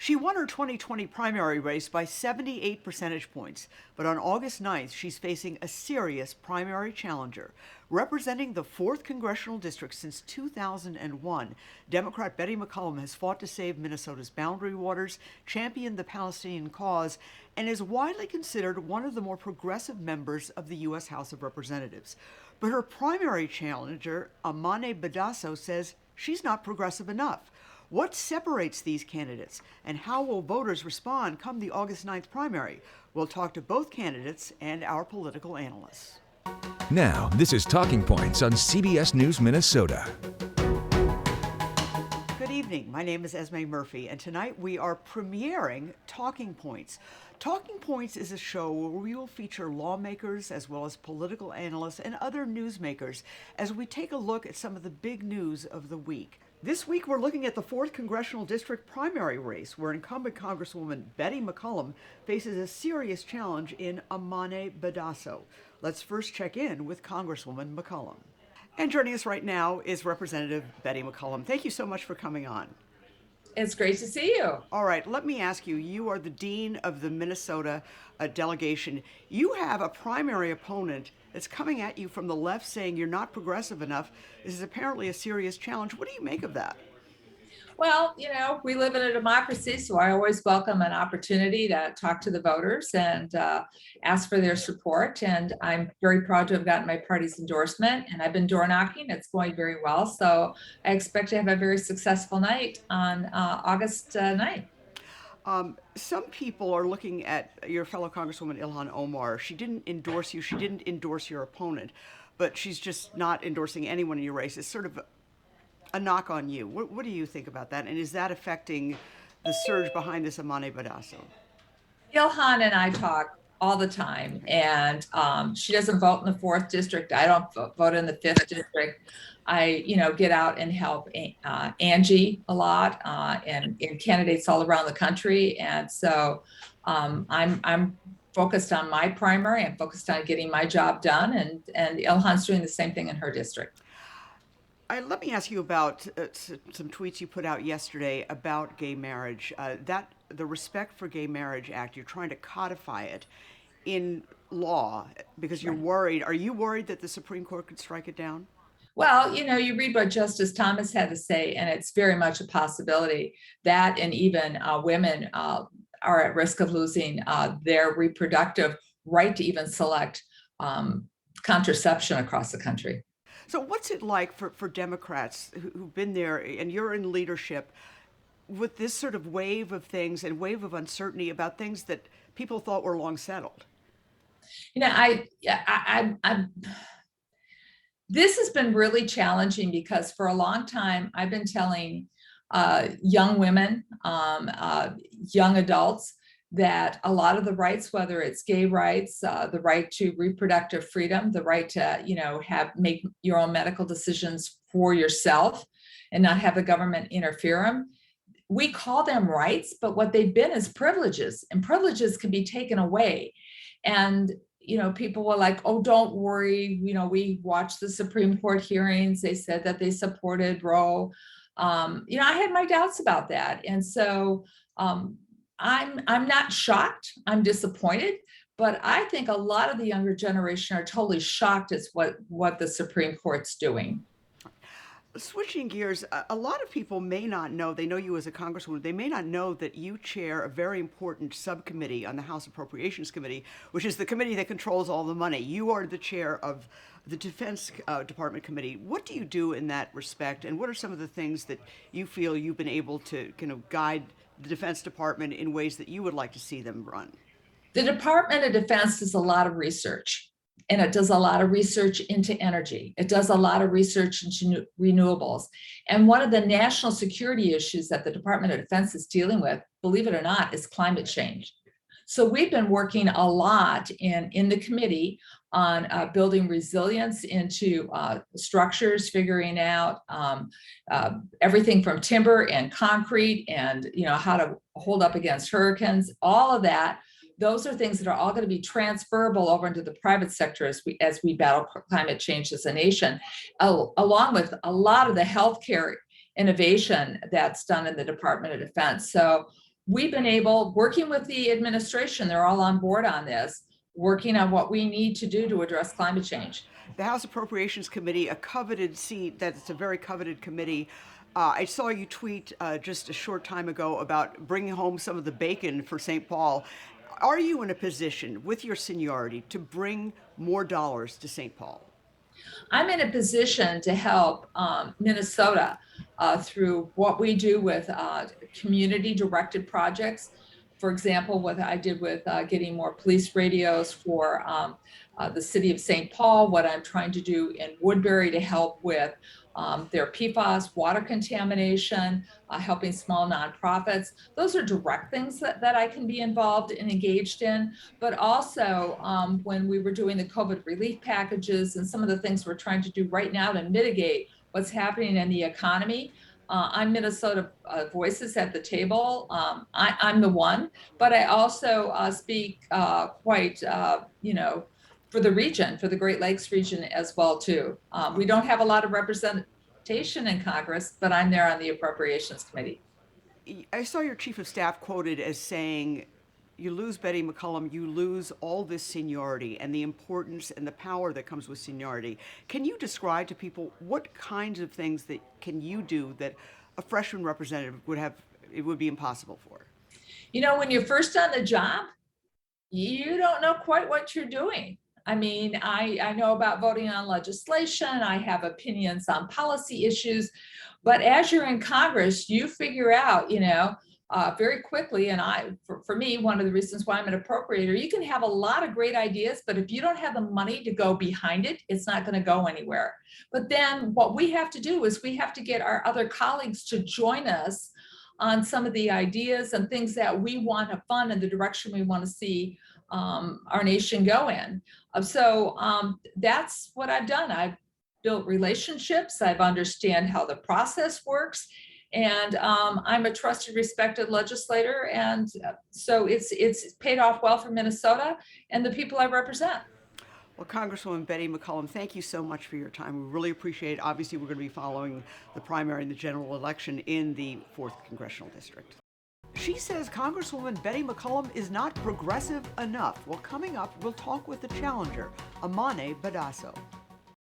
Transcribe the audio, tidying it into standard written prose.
She won her 2020 primary race by 78 percentage points, but on August 9th, she's facing a serious primary challenger. Representing the 4th Congressional District since 2001, Democrat Betty McCollum has fought to save Minnesota's boundary waters, championed the Palestinian cause, and is widely considered one of the more progressive members of the U.S. House of Representatives. But her primary challenger, Amane Badhasso, says she's not progressive enough. What separates these candidates, and how will voters respond come the August 9th primary? We'll talk to both candidates and our political analysts. Now, this is Talking Points on CBS News Minnesota. Good evening. My name is Esme Murphy, and tonight we are premiering Talking Points. Talking Points is a show where we will feature lawmakers as well as political analysts and other newsmakers as we take a look at some of the big news of the week. This week, we're looking at the 4th Congressional District primary race, where incumbent Congresswoman Betty McCollum faces a serious challenge in Amane Badhasso. Let's first check in with Congresswoman McCollum. And joining us right now is Representative Betty McCollum. Thank you so much for coming on. It's great to see you. All right, let me ask you, you are the dean of the Minnesota delegation. You have a primary opponent that's coming at you from the left saying you're not progressive enough. This is apparently a serious challenge. What do you make of that? Well, we live in a democracy, so I always welcome an opportunity to talk to the voters and ask for their support. And I'm very proud to have gotten my party's endorsement, and I've been door knocking. It's going very well. So I expect to have a very successful night on August 9th. Some people are looking at your fellow Congresswoman Ilhan Omar. She didn't endorse you. She didn't endorse your opponent, but she's just not endorsing anyone in your race. It's sort of a knock on you. What do you think about that? And is that affecting the surge behind this Amane Badhasso? Ilhan and I talk all the time, and she doesn't vote in the 4th district. I don't vote in the 5th district. I, get out and help Angie a lot and candidates all around the country. And so I'm focused on my primary. I'm focused on getting my job done, and Ilhan's doing the same thing in her district. Let me ask you about some tweets you put out yesterday about gay marriage. The Respect for Gay Marriage Act, you're trying to codify it in law because you're worried. Are you worried that the Supreme Court could strike it down? Well, you read what Justice Thomas had to say, and it's very much a possibility that, and even women are at risk of losing their reproductive right to even select contraception across the country. So what's it like for Democrats who've been there, and you're in leadership, with this sort of wave of things and wave of uncertainty about things that people thought were long settled? This has been really challenging because for a long time, I've been telling young women, young adults, that a lot of the rights, whether it's gay rights, the right to reproductive freedom, the right to, make your own medical decisions for yourself and not have the government interfere them. We call them rights, but what they've been is privileges, and privileges can be taken away. And, people were like, oh, don't worry. We watched the Supreme Court hearings. They said that they supported Roe. I had my doubts about that. And so, I'm not shocked. I'm disappointed, but I think a lot of the younger generation are totally shocked at what the Supreme Court's doing. Switching gears, a lot of people may not know, they know you as a congresswoman, they may not know that you chair a very important subcommittee on the House Appropriations Committee, which is the committee that controls all the money. You are the chair of the Defense Department Committee. What do you do in that respect, and what are some of the things that you feel you've been able to guide the Defense Department in ways that you would like to see them run? The Department of Defense does a lot of research, and it does a lot of research into energy. It does a lot of research into renewables. And one of the national security issues that the Department of Defense is dealing with, believe it or not, is climate change. So we've been working a lot in the committee on building resilience into structures, figuring out everything from timber and concrete and how to hold up against hurricanes, all of that. Those are things that are all going to be transferable over into the private sector as we battle climate change as a nation, along with a lot of the healthcare innovation that's done in the Department of Defense. So we've been able, working with the administration, they're all on board on this, working on what we need to do to address climate change. The House Appropriations Committee, a coveted seat, that's a very coveted committee. I saw you tweet just a short time ago about bringing home some of the bacon for St. Paul. Are you in a position with your seniority to bring more dollars to St. Paul? I'm in a position to help Minnesota through what we do with community directed projects. For example, what I did with getting more police radios for the city of St. Paul, what I'm trying to do in Woodbury to help with their PFAS, water contamination, helping small nonprofits. Those are direct things that I can be involved and engaged in. But also when we were doing the COVID relief packages and some of the things we're trying to do right now to mitigate what's happening in the economy, I'm Minnesota Voices at the table. I'm the one, but I also speak quite, for the region, for the Great Lakes region as well too. We don't have a lot of representation in Congress, but I'm there on the Appropriations Committee. I saw your chief of staff quoted as saying, you lose Betty McCollum, you lose all this seniority and the importance and the power that comes with seniority. Can you describe to people what kinds of things that can you do that a freshman representative would be impossible for? When you're first on the job, you don't know quite what you're doing. I mean, I know about voting on legislation, I have opinions on policy issues, but as you're in Congress, you figure out, very quickly, and for me, one of the reasons why I'm an appropriator, you can have a lot of great ideas, but if you don't have the money to go behind it, it's not going to go anywhere. But then what we have to do is we have to get our other colleagues to join us on some of the ideas and things that we want to fund and the direction we want to see our nation go in. So that's what I've done. I've built relationships. I've understand how the process works. And I'm a trusted, respected legislator. And so it's paid off well for Minnesota and the people I represent. Well, Congresswoman Betty McCollum, thank you so much for your time. We really appreciate it. Obviously, we're going to be following the primary and the general election in the 4th Congressional District. She says Congresswoman Betty McCollum is not progressive enough. Well, coming up, we'll talk with the challenger, Amane Badhasso.